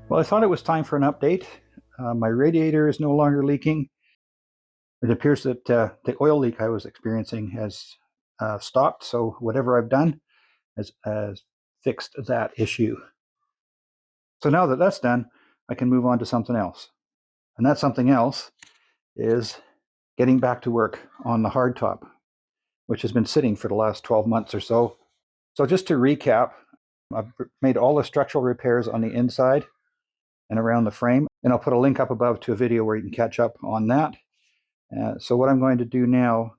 Well, I thought it was time for an update. My radiator is no longer leaking. It appears that the oil leak I was experiencing has stopped, so whatever I've done has fixed that issue. So now that that's done, I can move on to something else. And that something else is getting back to work on the hardtop, which has been sitting for the last 12 months or so. So just to recap, I've made all the structural repairs on the inside and around the frame, and I'll put a link up above to a video where you can catch up on that. So what I'm going to do now,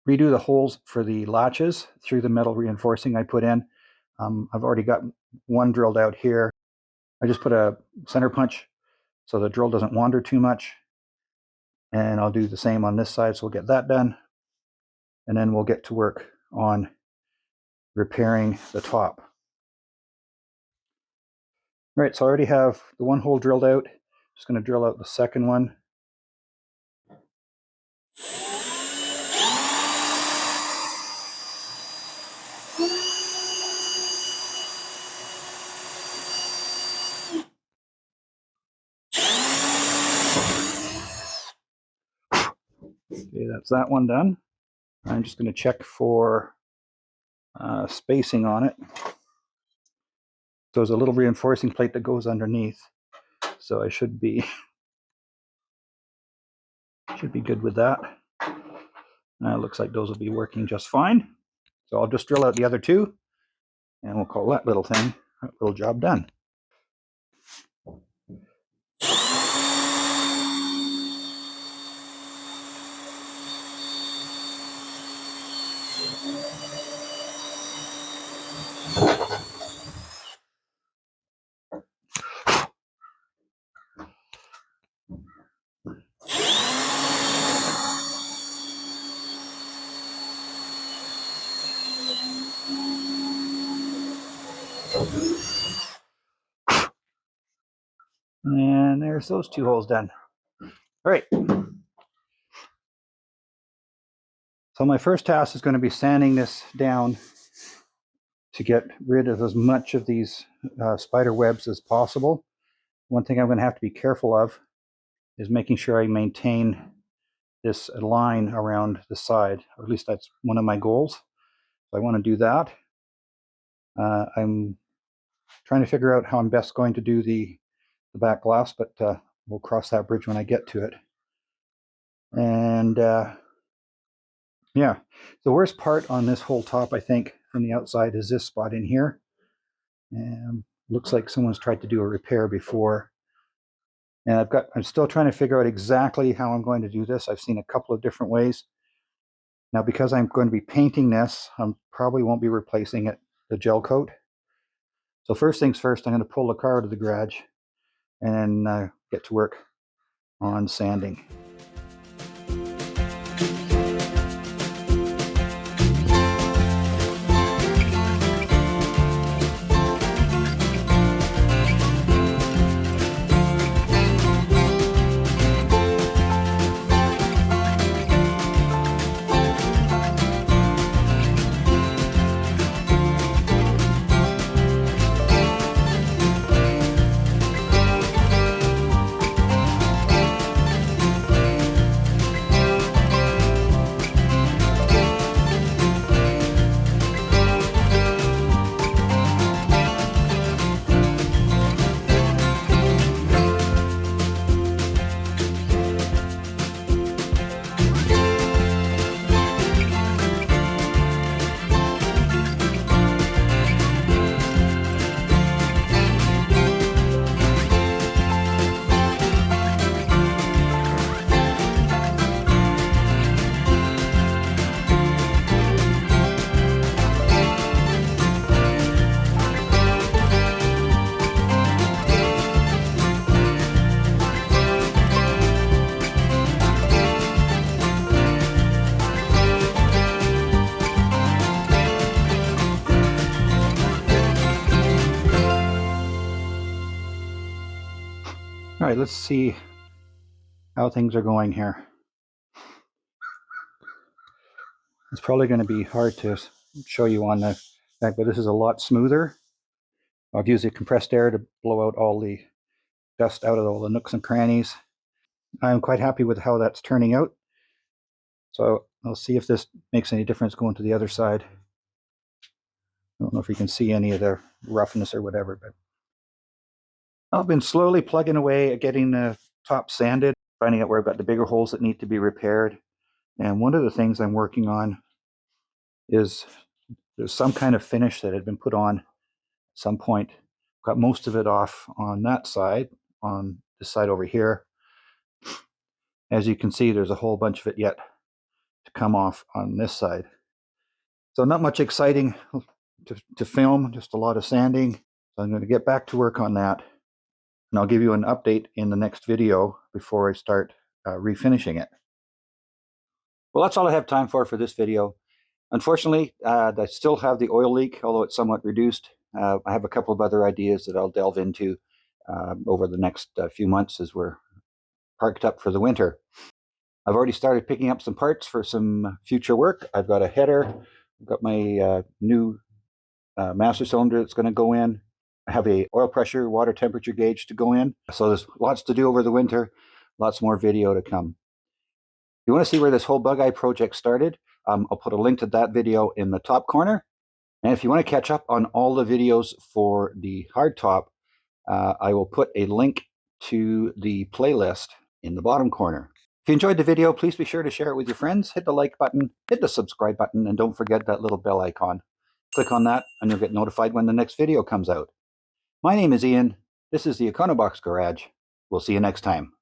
redo the holes for the latches through the metal reinforcing I put in. I've already got one drilled out here. I just put a center punch so the drill doesn't wander too much. And I'll do the same on this side, so we'll get that done. And then we'll get to work on repairing the top. All right, so I already have the one hole drilled out. Just going to drill out the second one. Okay, that's that one done. I'm just going to check for spacing on it. So there's a little reinforcing plate that goes underneath. So I should be good with that. Looks like those will be working just fine. So I'll just drill out the other two, and we'll call that little job done. And there's those two holes done. All right. So my first task is going to be sanding this down to get rid of as much of these spider webs as possible. One thing I'm going to have to be careful of is making sure I maintain this line around the side, or at least that's one of my goals. So I want to do that. I'm trying to figure out how I'm best going to do the back glass, but we'll cross that bridge when I get to it. And yeah, the worst part on this whole top, I think, from the outside is this spot in here. And looks like someone's tried to do a repair before. And I'm still trying to figure out exactly how I'm going to do this. I've seen a couple of different ways. Now, because I'm going to be painting this, I probably won't be replacing the gel coat. So first things first, I'm going to pull the car out of the garage and get to work on sanding. All right, let's see how things are going here. It's probably going to be hard to show you on the back, but this is a lot smoother. I've used the compressed air to blow out all the dust out of all the nooks and crannies. I'm quite happy with how that's turning out. So I'll see if this makes any difference going to the other side. I don't know if you can see any of the roughness or whatever, but I've been slowly plugging away at getting the top sanded, finding out where I've got the bigger holes that need to be repaired. And one of the things I'm working on is there's some kind of finish that had been put on at some point. Got most of it off on that side, on this side over here. As you can see, there's a whole bunch of it yet to come off on this side. So not much exciting to film, just a lot of sanding. So I'm going to get back to work on that. And I'll give you an update in the next video before I start refinishing it. Well, that's all I have time for this video. Unfortunately, I still have the oil leak, although it's somewhat reduced. I have a couple of other ideas that I'll delve into over the next few months as we're parked up for the winter. I've already started picking up some parts for some future work. I've got a header. I've got my new master cylinder that's going to go in. I have a oil pressure, water temperature gauge to go in. So there's lots to do over the winter, lots more video to come. If you want to see where this whole Bugeye project started, I'll put a link to that video in the top corner. And if you want to catch up on all the videos for the hardtop, I will put a link to the playlist in the bottom corner. If you enjoyed the video, please be sure to share it with your friends. Hit the like button, hit the subscribe button, and don't forget that little bell icon. Click on that and you'll get notified when the next video comes out. My name is Ian. This is the Econobox Garage. We'll see you next time.